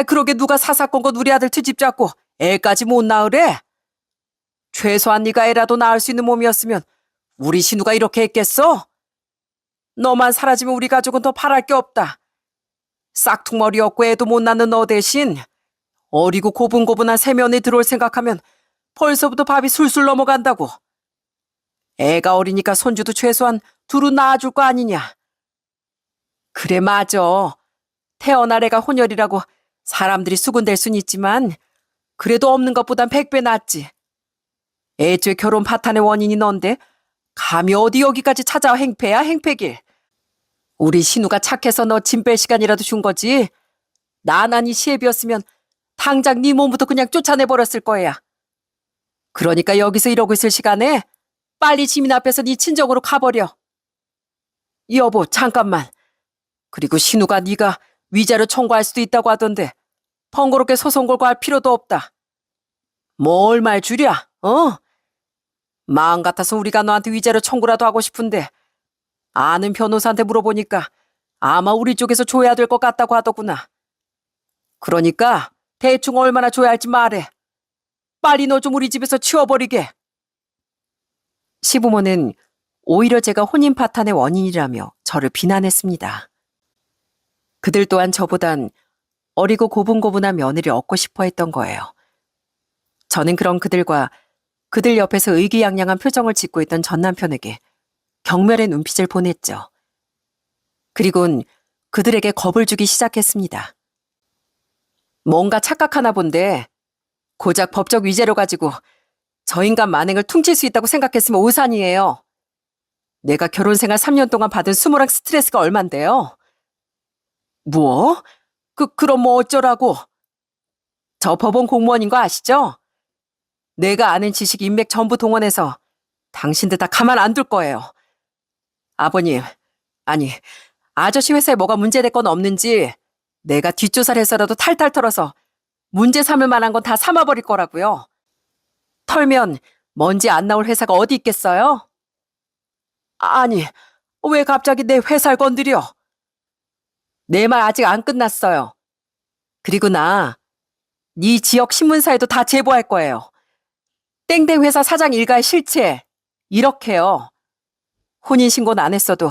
그러게 누가 사사건건 우리 아들 트집 잡고 애까지 못 낳으래? 최소한 네가 애라도 낳을 수 있는 몸이었으면 우리 신우가 이렇게 했겠어? 너만 사라지면 우리 가족은 더 바랄 게 없다. 싹퉁머리 없고 애도 못 낳는 너 대신 어리고 고분고분한 세면에 들어올 생각하면 벌써부터 밥이 술술 넘어간다고. 애가 어리니까 손주도 최소한 둘은 낳아줄 거 아니냐. 그래, 맞아. 태어날 애가 혼혈이라고 사람들이 수군댈 순 있지만 그래도 없는 것보단 100배 낫지. 애초에 결혼 파탄의 원인이 넌데 감히 어디 여기까지 찾아와 행패야, 행패길. 우리 신우가 착해서 너 짐 뺄 시간이라도 준 거지. 나나니 시애비였으면 당장 네 몸부터 그냥 쫓아내버렸을 거야. 그러니까 여기서 이러고 있을 시간에 빨리 지민 앞에서 네 친정으로 가버려. 여보, 잠깐만. 그리고 신우가 네가 위자료 청구할 수도 있다고 하던데 번거롭게 소송 걸고 할 필요도 없다. 뭘 말 줄야, 어? 마음 같아서 우리가 너한테 위자료 청구라도 하고 싶은데 아는 변호사한테 물어보니까 아마 우리 쪽에서 줘야 될 것 같다고 하더구나. 그러니까 대충 얼마나 줘야 할지 말해. 빨리 너 좀 우리 집에서 치워버리게. 시부모는 오히려 제가 혼인 파탄의 원인이라며 저를 비난했습니다. 그들 또한 저보단 어리고 고분고분한 며느리를 얻고 싶어 했던 거예요. 저는 그런 그들과 그들 옆에서 의기양양한 표정을 짓고 있던 전 남편에게 경멸의 눈빛을 보냈죠. 그리곤 그들에게 겁을 주기 시작했습니다. 뭔가 착각하나 본데 고작 법적 위자료 가지고 저 인간 만행을 퉁칠 수 있다고 생각했으면 오산이에요. 내가 결혼 생활 3년 동안 받은 수모랑 스트레스가 얼만데요. 뭐? 그럼 뭐 어쩌라고? 저 법원 공무원인 거 아시죠? 내가 아는 지식 인맥 전부 동원해서 당신들 다 가만 안 둘 거예요. 아버님, 아니, 아저씨 회사에 뭐가 문제될 건 없는지 내가 뒷조사를 해서라도 탈탈 털어서 문제 삼을 만한 건 다 삼아버릴 거라고요. 털면 먼지 안 나올 회사가 어디 있겠어요? 아니, 왜 갑자기 내 회사를 건드려? 내 말 아직 안 끝났어요. 그리고 네 지역 신문사에도 다 제보할 거예요. 땡땡 회사 사장 일가의 실체, 이렇게요. 혼인신고는 안 했어도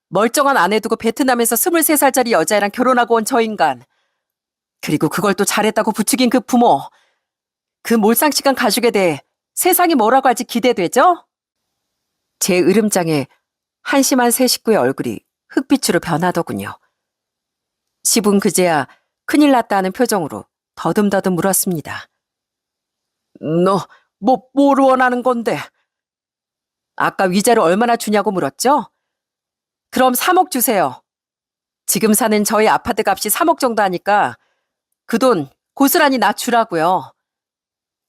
멀쩡한 아내 두고 베트남에서 23살짜리 여자애랑 결혼하고 온 저 인간. 그리고 그걸 또 잘했다고 부추긴 그 부모. 그 몰상식한 가족에 대해 세상이 뭐라고 할지 기대되죠? 제 으름장에 한심한 새 식구의 얼굴이 흑빛으로 변하더군요. 시분 그제야 큰일 났다 하는 표정으로 더듬더듬 물었습니다. 너, 뭘 원하는 건데? 아까 위자료 얼마나 주냐고 물었죠? 그럼 3억 주세요. 지금 사는 저희 아파트 값이 3억 정도 하니까 그 돈 고스란히 나 주라고요.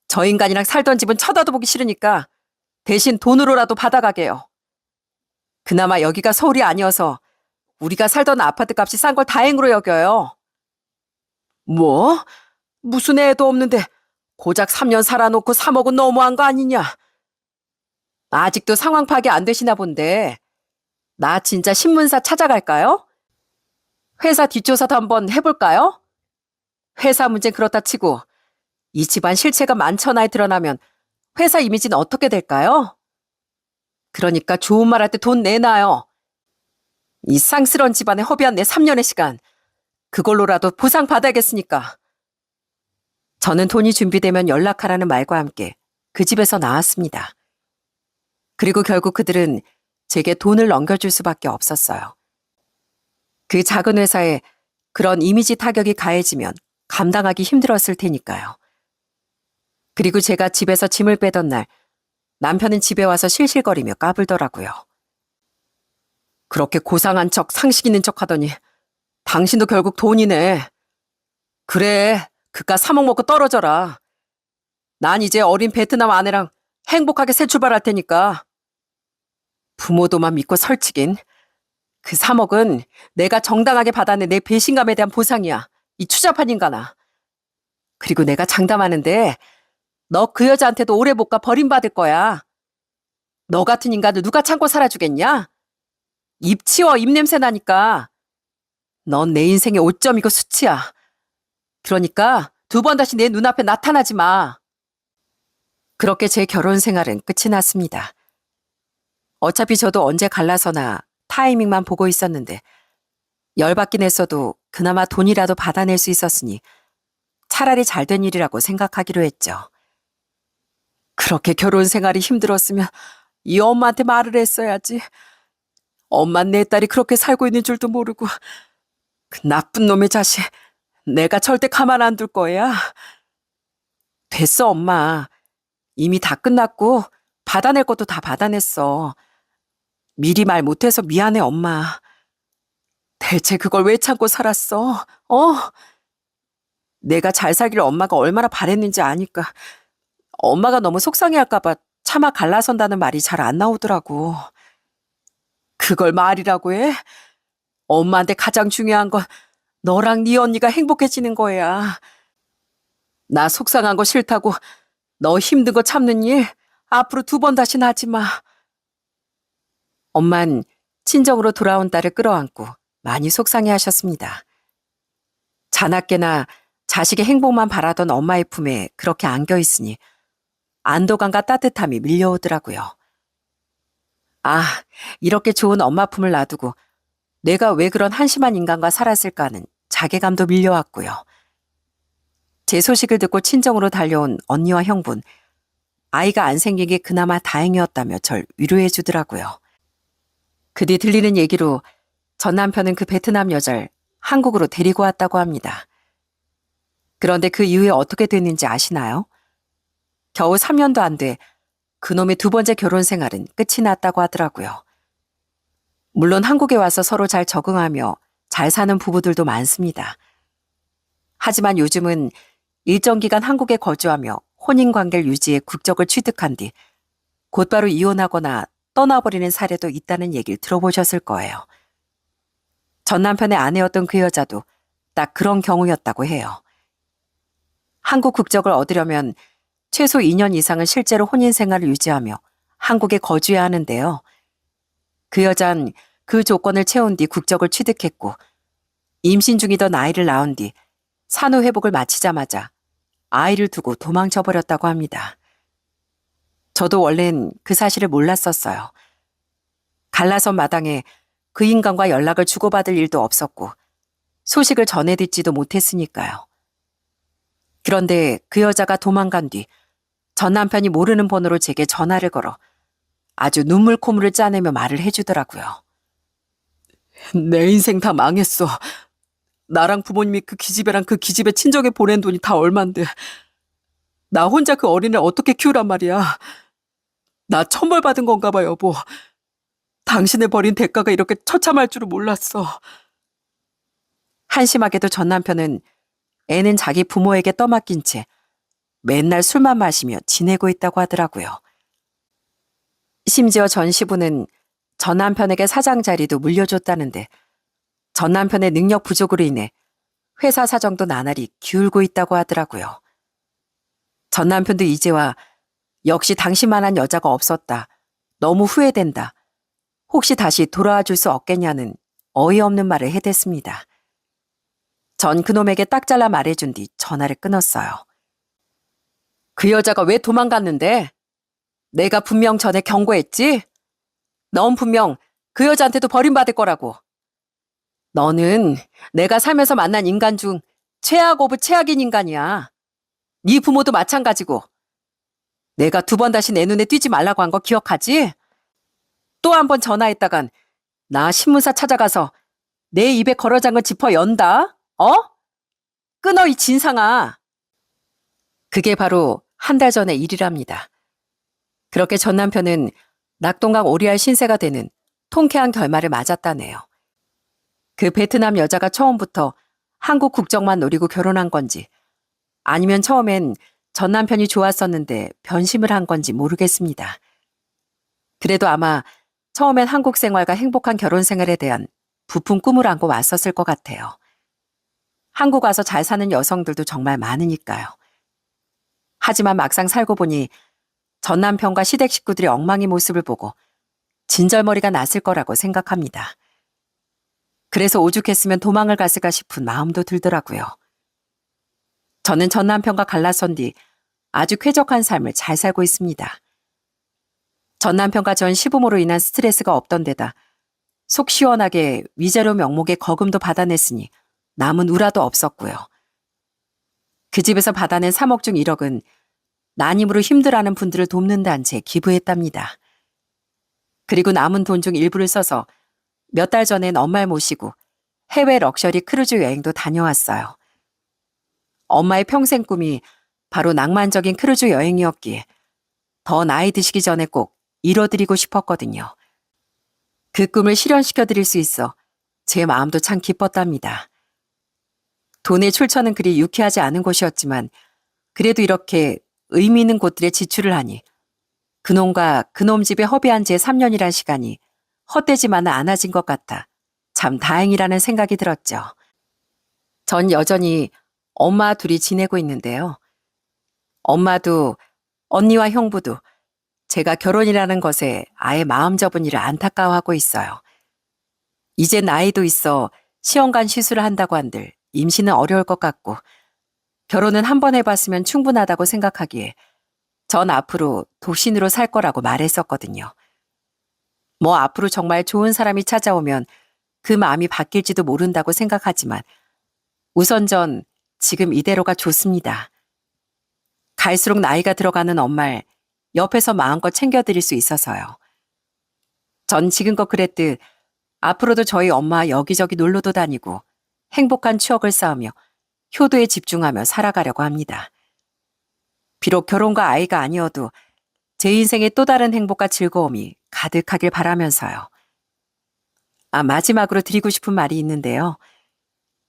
저 인간이랑 살던 집은 쳐다도 보기 싫으니까 대신 돈으로라도 받아가게요. 그나마 여기가 서울이 아니어서 우리가 살던 아파트 값이 싼 걸 다행으로 여겨요. 뭐? 무슨 애도 없는데 고작 3년 살아놓고 3억은 너무한 거 아니냐? 아직도 상황 파악이 안 되시나 본데 나 진짜 신문사 찾아갈까요? 회사 뒷조사도 한번 해볼까요? 회사 문제는 그렇다 치고 이 집안 실체가 만천하에 드러나면 회사 이미지는 어떻게 될까요? 그러니까 좋은 말 할 때 돈 내놔요. 이 쌍스러운 집안에 허비한 내 3년의 시간 그걸로라도 보상 받아야겠으니까. 저는 돈이 준비되면 연락하라는 말과 함께 그 집에서 나왔습니다. 그리고 결국 그들은 제게 돈을 넘겨줄 수밖에 없었어요. 그 작은 회사에 그런 이미지 타격이 가해지면 감당하기 힘들었을 테니까요. 그리고 제가 집에서 짐을 빼던 날 남편은 집에 와서 실실거리며 까불더라고요. 그렇게 고상한 척 상식 있는 척 하더니 당신도 결국 돈이네. 그래, 그깟 3억 먹고 떨어져라. 난 이제 어린 베트남 아내랑 행복하게 새 출발할 테니까. 부모도만 믿고 설치긴. 그 3억은 내가 정당하게 받아낸 내 배신감에 대한 보상이야. 이 추잡한 인간아. 그리고 내가 장담하는데 너 그 여자한테도 오래 못 가 버림받을 거야. 너 같은 인간을 누가 참고 살아주겠냐? 입 치워, 입냄새 나니까. 넌 내 인생의 오점이고 수치야. 그러니까 2번 다시 내 눈앞에 나타나지 마. 그렇게 제 결혼 생활은 끝이 났습니다. 어차피 저도 언제 갈라서나 타이밍만 보고 있었는데 열받긴 했어도 그나마 돈이라도 받아낼 수 있었으니 차라리 잘된 일이라고 생각하기로 했죠. 그렇게 결혼 생활이 힘들었으면 이 엄마한테 말을 했어야지. 엄만 내 딸이 그렇게 살고 있는 줄도 모르고. 그 나쁜 놈의 자식, 내가 절대 가만 안 둘 거야. 됐어, 엄마. 이미 다 끝났고 받아낼 것도 다 받아냈어. 미리 말 못해서 미안해, 엄마. 대체 그걸 왜 참고 살았어? 내가 잘 살기를 엄마가 얼마나 바랬는지 아니까 엄마가 너무 속상해할까 봐 차마 갈라선다는 말이 잘 안 나오더라고. 그걸 말이라고 해? 엄마한테 가장 중요한 건 너랑 네 언니가 행복해지는 거야. 나 속상한 거 싫다고 너 힘든 거 참는 일 앞으로 2번 다시는 하지 마. 엄만 친정으로 돌아온 딸을 끌어안고 많이 속상해하셨습니다. 자나깨나 자식의 행복만 바라던 엄마의 품에 그렇게 안겨있으니 안도감과 따뜻함이 밀려오더라고요. 아, 이렇게 좋은 엄마 품을 놔두고 내가 왜 그런 한심한 인간과 살았을까 하는 자괴감도 밀려왔고요. 제 소식을 듣고 친정으로 달려온 언니와 형분, 아이가 안 생긴 게 그나마 다행이었다며 절 위로해 주더라고요. 그 뒤 들리는 얘기로 전 남편은 그 베트남 여자를 한국으로 데리고 왔다고 합니다. 그런데 그 이후에 어떻게 됐는지 아시나요? 겨우 3년도 안 돼 그놈의 2번째 결혼 생활은 끝이 났다고 하더라고요. 물론 한국에 와서 서로 잘 적응하며 잘 사는 부부들도 많습니다. 하지만 요즘은 일정 기간 한국에 거주하며 혼인관계를 유지해 국적을 취득한 뒤 곧바로 이혼하거나 떠나버리는 사례도 있다는 얘기를 들어보셨을 거예요. 전 남편의 아내였던 그 여자도 딱 그런 경우였다고 해요. 한국 국적을 얻으려면 최소 2년 이상은 실제로 혼인 생활을 유지하며 한국에 거주해야 하는데요. 그 여잔 그 조건을 채운 뒤 국적을 취득했고 임신 중이던 아이를 낳은 뒤 산후 회복을 마치자마자 아이를 두고 도망쳐버렸다고 합니다. 저도 원래는 그 사실을 몰랐었어요. 갈라선 마당에 그 인간과 연락을 주고받을 일도 없었고 소식을 전해 듣지도 못했으니까요. 그런데 그 여자가 도망간 뒤 전 남편이 모르는 번호로 제게 전화를 걸어 아주 눈물 콧물을 짜내며 말을 해주더라고요. 내 인생 다 망했어. 나랑 부모님이 그 기집애랑 그 기집애 친정에 보낸 돈이 다 얼만데 나 혼자 그 어린애를 어떻게 키우란 말이야. 나 천벌받은 건가 봐 여보. 당신을 버린 대가가 이렇게 처참할 줄은 몰랐어. 한심하게도 전 남편은 애는 자기 부모에게 떠맡긴 채 맨날 술만 마시며 지내고 있다고 하더라고요. 심지어 전 시부는 전 남편에게 사장 자리도 물려줬다는데 전 남편의 능력 부족으로 인해 회사 사정도 나날이 기울고 있다고 하더라고요. 전 남편도 이제와 역시 당신만한 여자가 없었다. 너무 후회된다. 혹시 다시 돌아와 줄 수 없겠냐는 어이없는 말을 해댔습니다. 전 그놈에게 딱 잘라 말해준 뒤 전화를 끊었어요. 그 여자가 왜 도망갔는데? 내가 분명 전에 경고했지? 넌 분명 그 여자한테도 버림받을 거라고. 너는 내가 살면서 만난 인간 중 최악 오브 최악인 인간이야. 네 부모도 마찬가지고. 내가 2번 다시 내 눈에 띄지 말라고 한 거 기억하지? 또 한 번 전화했다간 나 신문사 찾아가서 내 입에 걸어장을 짚어 연다? 어? 끊어 이 진상아. 그게 바로 한 달 전의 일이랍니다. 그렇게 전 남편은 낙동강 오리알 신세가 되는 통쾌한 결말을 맞았다네요. 그 베트남 여자가 처음부터 한국 국적만 노리고 결혼한 건지 아니면 처음엔 전 남편이 좋았었는데 변심을 한 건지 모르겠습니다. 그래도 아마 처음엔 한국 생활과 행복한 결혼 생활에 대한 부푼 꿈을 안고 왔었을 것 같아요. 한국 와서 잘 사는 여성들도 정말 많으니까요. 하지만 막상 살고 보니 전 남편과 시댁 식구들의 엉망인 모습을 보고 진절머리가 났을 거라고 생각합니다. 그래서 오죽했으면 도망을 갔을까 싶은 마음도 들더라고요. 저는 전 남편과 갈라선 뒤 아주 쾌적한 삶을 잘 살고 있습니다. 전 남편과 전 시부모로 인한 스트레스가 없던 데다 속 시원하게 위자료 명목의 거금도 받아냈으니 남은 우라도 없었고요. 그 집에서 받아낸 3억 중 1억은 난임으로 힘들어하는 분들을 돕는다는 채 기부했답니다. 그리고 남은 돈 중 일부를 써서 몇 달 전엔 엄마를 모시고 해외 럭셔리 크루즈 여행도 다녀왔어요. 엄마의 평생 꿈이 바로 낭만적인 크루즈 여행이었기에 더 나이 드시기 전에 꼭 이뤄드리고 싶었거든요. 그 꿈을 실현시켜드릴 수 있어 제 마음도 참 기뻤답니다. 돈의 출처는 그리 유쾌하지 않은 곳이었지만 그래도 이렇게 의미 있는 곳들에 지출을 하니 그놈과 그놈 집에 허비한 지 3년이란 시간이 헛되지만은 않아진 것 같아 참 다행이라는 생각이 들었죠. 전 여전히 엄마 둘이 지내고 있는데요. 엄마도 언니와 형부도 제가 결혼이라는 것에 아예 마음 접은 일을 안타까워하고 있어요. 이제 나이도 있어 시험관 시술을 한다고 한들 임신은 어려울 것 같고 결혼은 한 번 해봤으면 충분하다고 생각하기에 전 앞으로 독신으로 살 거라고 말했었거든요. 뭐 앞으로 정말 좋은 사람이 찾아오면 그 마음이 바뀔지도 모른다고 생각하지만 우선 전 지금 이대로가 좋습니다. 갈수록 나이가 들어가는 엄마를 옆에서 마음껏 챙겨드릴 수 있어서요. 전 지금껏 그랬듯 앞으로도 저희 엄마 여기저기 놀러도 다니고 행복한 추억을 쌓으며 효도에 집중하며 살아가려고 합니다. 비록 결혼과 아이가 아니어도 제 인생의 또 다른 행복과 즐거움이 가득하길 바라면서요. 마지막으로 드리고 싶은 말이 있는데요.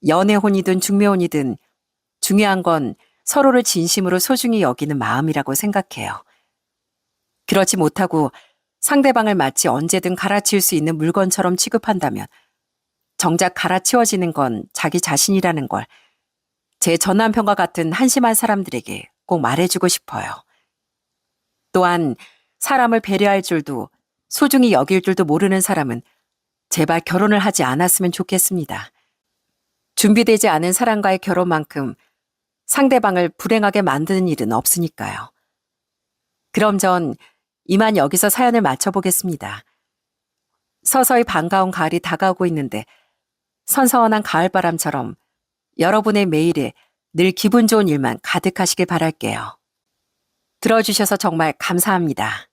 연애혼이든 중매혼이든 중요한 건 서로를 진심으로 소중히 여기는 마음이라고 생각해요. 그렇지 못하고 상대방을 마치 언제든 갈아치울 수 있는 물건처럼 취급한다면 정작 갈아치워지는 건 자기 자신이라는 걸 제 전 남편과 같은 한심한 사람들에게 꼭 말해주고 싶어요. 또한 사람을 배려할 줄도 소중히 여길 줄도 모르는 사람은 제발 결혼을 하지 않았으면 좋겠습니다. 준비되지 않은 사람과의 결혼만큼 상대방을 불행하게 만드는 일은 없으니까요. 그럼 전 이만 여기서 사연을 마쳐보겠습니다. 서서히 반가운 가을이 다가오고 있는데 선선한 가을바람처럼 여러분의 매일에 늘 기분 좋은 일만 가득하시길 바랄게요. 들어주셔서 정말 감사합니다.